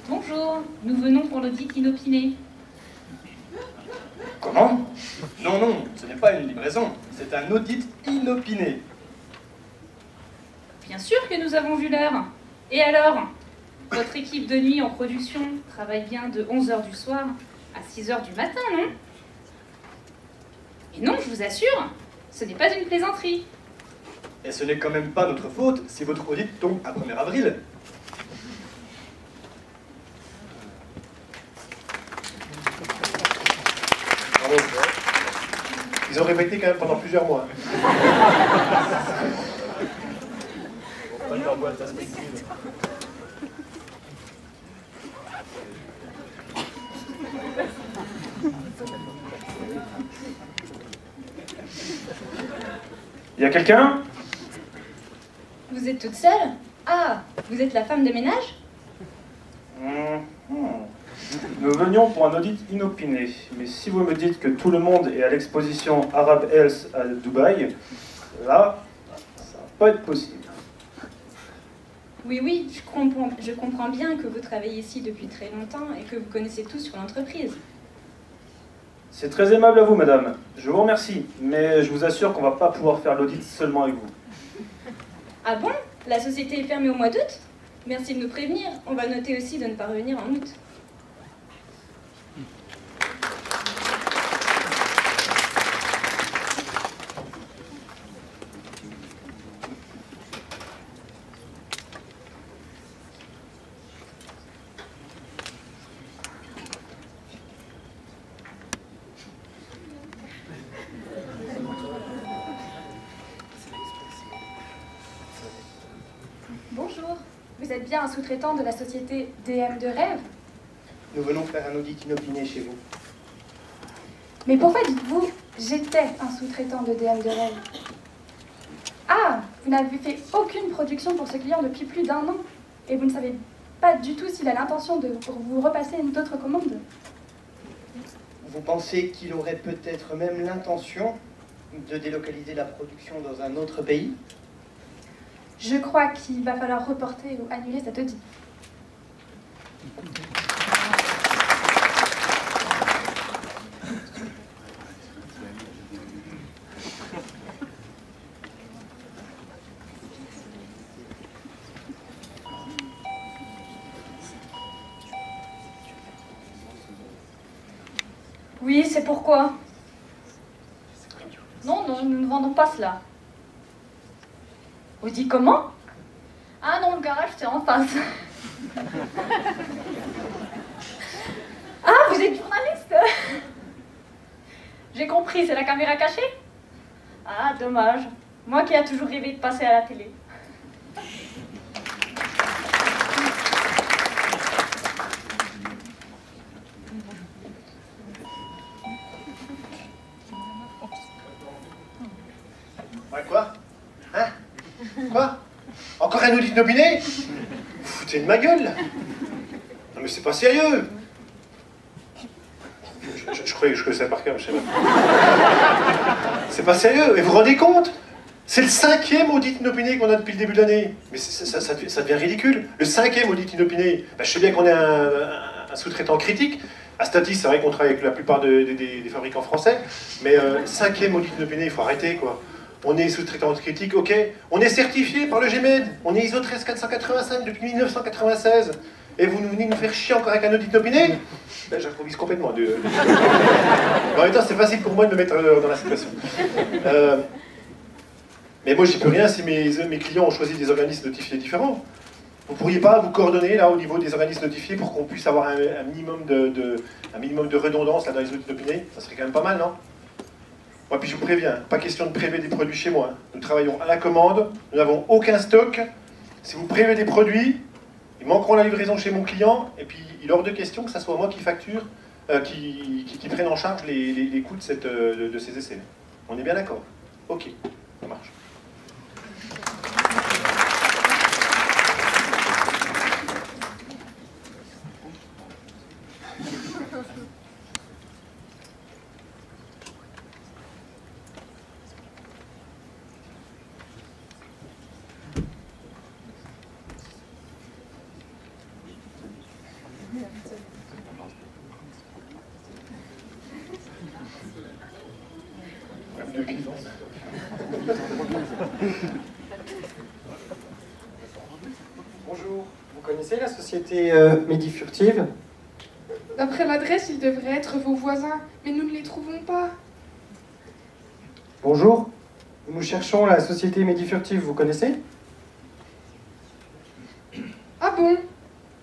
Bonjour, nous venons pour l'audit inopiné. Comment? Non, non, ce n'est pas une livraison, c'est un audit inopiné. Bien sûr que nous avons vu l'heure. Et alors? Votre équipe de nuit en production travaille bien de 11h du soir à 6h du matin, non? Et non, je vous assure, ce n'est pas une plaisanterie. Et ce n'est quand même pas notre faute si votre audit tombe à 1er avril. Bravo. Ils ont répété quand même pendant plusieurs mois. Il y a quelqu'un? Vous êtes toute seule? Ah, vous êtes la femme de ménage? Nous venions pour un audit inopiné, mais si vous me dites que tout le monde est à l'exposition Arab Health à Dubaï, là, ça va pas être possible. Oui, oui, je comprends bien que vous travaillez ici depuis très longtemps et que vous connaissez tout sur l'entreprise. C'est très aimable à vous, madame. Je vous remercie, mais je vous assure qu'on va pas pouvoir faire l'audit seulement avec vous. Ah bon? La société est fermée au mois d'août? Merci de nous prévenir. On va noter aussi de ne pas revenir en août. Bonjour, vous êtes bien un sous-traitant de la société DM de Rêve? Nous venons faire un audit inopiné chez vous. Mais pourquoi dites-vous « j'étais un sous-traitant de DM de Rêve » ? Ah, vous n'avez fait aucune production pour ce client depuis plus d'1 an et vous ne savez pas du tout s'il a l'intention de vous repasser une autre commande. Vous pensez qu'il aurait peut-être même l'intention de délocaliser la production dans un autre pays? Je crois qu'il va falloir reporter ou annuler cet audit. Oui, c'est pourquoi. Non, non, nous ne vendons pas cela. Vous dites comment? Ah non, le garage, c'est en face. Ah, vous êtes journaliste? J'ai compris, c'est la caméra cachée? Ah, dommage. Moi qui ai toujours rêvé de passer à la télé. Ouais, quoi? Hein? Quoi? Encore un audit inopiné? Vous foutez de ma gueule, là? Non mais c'est pas sérieux! Je croyais que je connaissais par cœur, je sais pas. C'est pas sérieux, mais vous vous rendez compte? C'est le 5e audit inopiné qu'on a depuis le début de l'année. Mais ça devient ridicule. Le 5e audit inopiné. Ben, je sais bien qu'on est un sous-traitant critique. À Statis, c'est vrai qu'on travaille avec la plupart des fabricants français. Mais 5e audit inopiné, il faut arrêter, quoi. On est sous-traitant critique, ok. On est certifié par le GMED. On est ISO 13485 depuis 1996. Et vous venez nous faire chier encore avec un audit inopiné? Ben, j'improvise complètement. En même temps, c'est facile pour moi de me mettre dans la situation. Mais moi, j'y peux rien si mes clients ont choisi des organismes notifiés différents. Vous ne pourriez pas vous coordonner là au niveau des organismes notifiés pour qu'on puisse avoir un minimum de redondance là, dans les audits inopinés? Ça serait quand même pas mal, non? Moi, puis je vous préviens, pas question de prélever des produits chez moi. Nous travaillons à la commande, nous n'avons aucun stock. Si vous prélevez des produits, ils manqueront la livraison chez mon client, et puis il est hors de question que ce soit moi qui facture, qui prenne en charge les coûts de ces essais. On est bien d'accord? Ok, ça marche. Bonjour, vous connaissez la société Medifurtive? D'après l'adresse, ils devraient être vos voisins, mais nous ne les trouvons pas. Bonjour, nous cherchons la société Medifurtive, vous connaissez? Ah bon?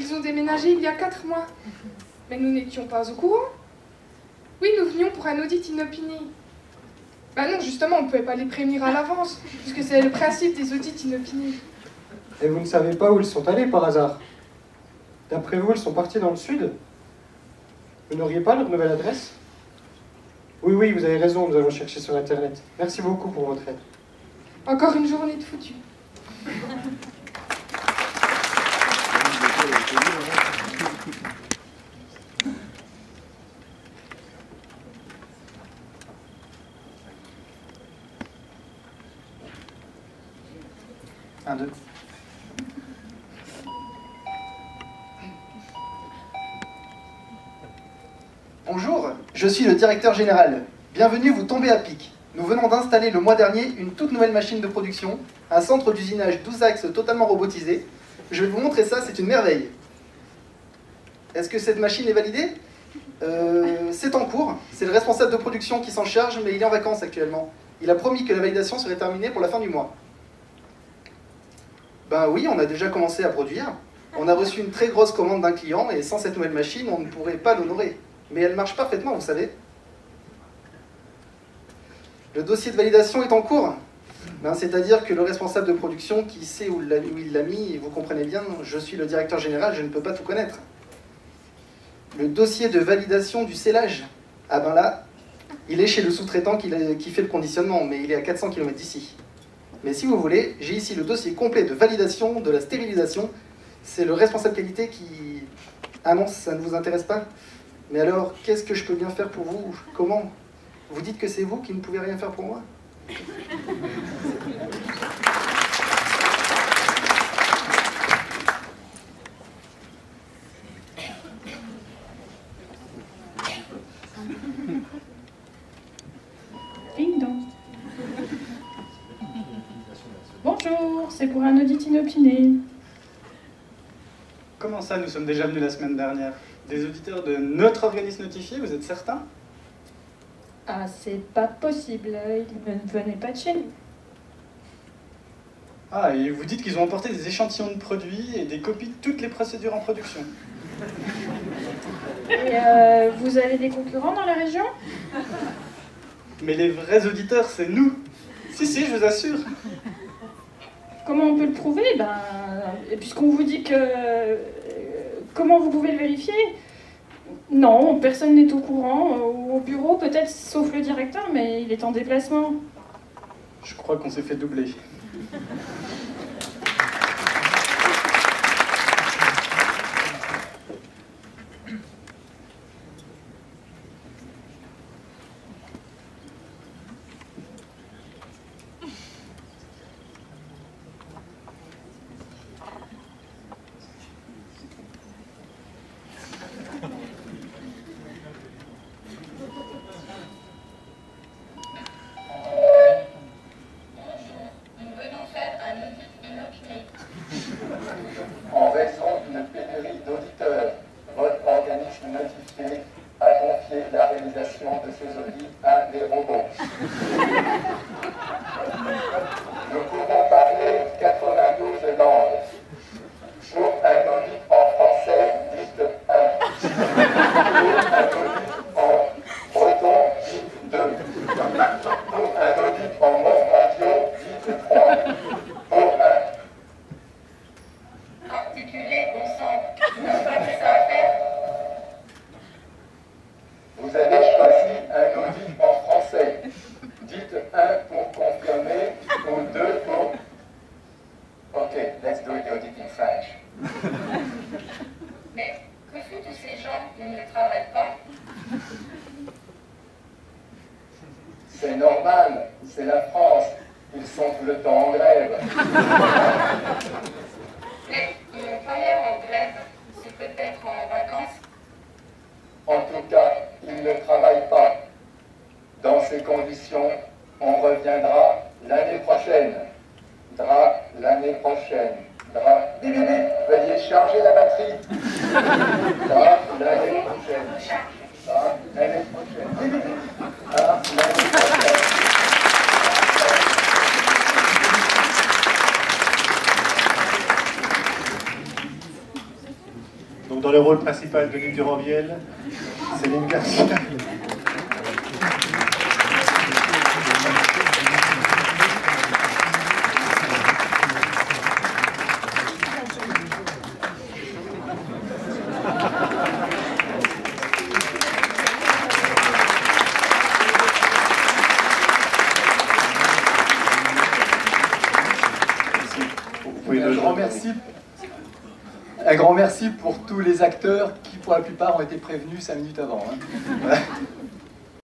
Ils ont déménagé il y a 4 mois. Mais nous n'étions pas au courant. Oui, nous venions pour un audit inopiné. Bah non, justement, on ne pouvait pas les prévenir à l'avance, puisque c'est le principe des audits inopinés. Et vous ne savez pas où ils sont allés par hasard? D'après vous, ils sont partis dans le sud? Vous n'auriez pas leur nouvelle adresse? Oui, oui, vous avez raison, nous allons chercher sur Internet. Merci beaucoup pour votre aide. Encore une journée de foutu. Un, deux. Bonjour, je suis le directeur général. Bienvenue, vous tombez à pic. Nous venons d'installer le mois dernier une toute nouvelle machine de production, un centre d'usinage 12 axes totalement robotisé. Je vais vous montrer ça, c'est une merveille. Est-ce que cette machine est validée? C'est en cours. C'est le responsable de production qui s'en charge, mais il est en vacances actuellement. Il a promis que la validation serait terminée pour la fin du mois. Ben oui, on a déjà commencé à produire. On a reçu une très grosse commande d'un client, et sans cette nouvelle machine, on ne pourrait pas l'honorer. Mais elle marche parfaitement, vous savez. Le dossier de validation est en cours. Ben, c'est-à-dire que le responsable de production qui sait où il l'a mis, et vous comprenez bien, je suis le directeur général, je ne peux pas tout connaître. Le dossier de validation du scellage, ah ben là, il est chez le sous-traitant qui fait le conditionnement, mais il est à 400 km d'ici. Mais si vous voulez, j'ai ici le dossier complet de validation de la stérilisation. C'est le responsable qualité qui... Ah non, ça ne vous intéresse pas? Mais alors, qu'est-ce que je peux bien faire pour vous? Comment? Vous dites que c'est vous qui ne pouvez rien faire pour moi? Ding dong. Bonjour, c'est pour un audit inopiné. Comment ça, nous sommes déjà venus la semaine dernière? Des auditeurs de notre organisme notifié, vous êtes certain? Ah, c'est pas possible, ils ne venaient pas de chez nous. Ah, et vous dites qu'ils ont emporté des échantillons de produits et des copies de toutes les procédures en production. Et vous avez des concurrents dans la région? Mais les vrais auditeurs, c'est nous. Si, je vous assure. Comment on peut le prouver? Puisqu'on vous dit que... comment vous pouvez le vérifier? Non, personne n'est au courant. Au bureau, peut-être, sauf le directeur, mais il est en déplacement. Je crois qu'on s'est fait doubler. Nous venons faire un charger la batterie. Ça, l'année prochaine. Ça, l'année prochaine. Ça, l'année prochaine. Donc dans le rôle principal de Denis Duranviel, Céline Garcia. Un grand merci pour tous les acteurs qui, pour la plupart, ont été prévenus 5 minutes avant. Hein.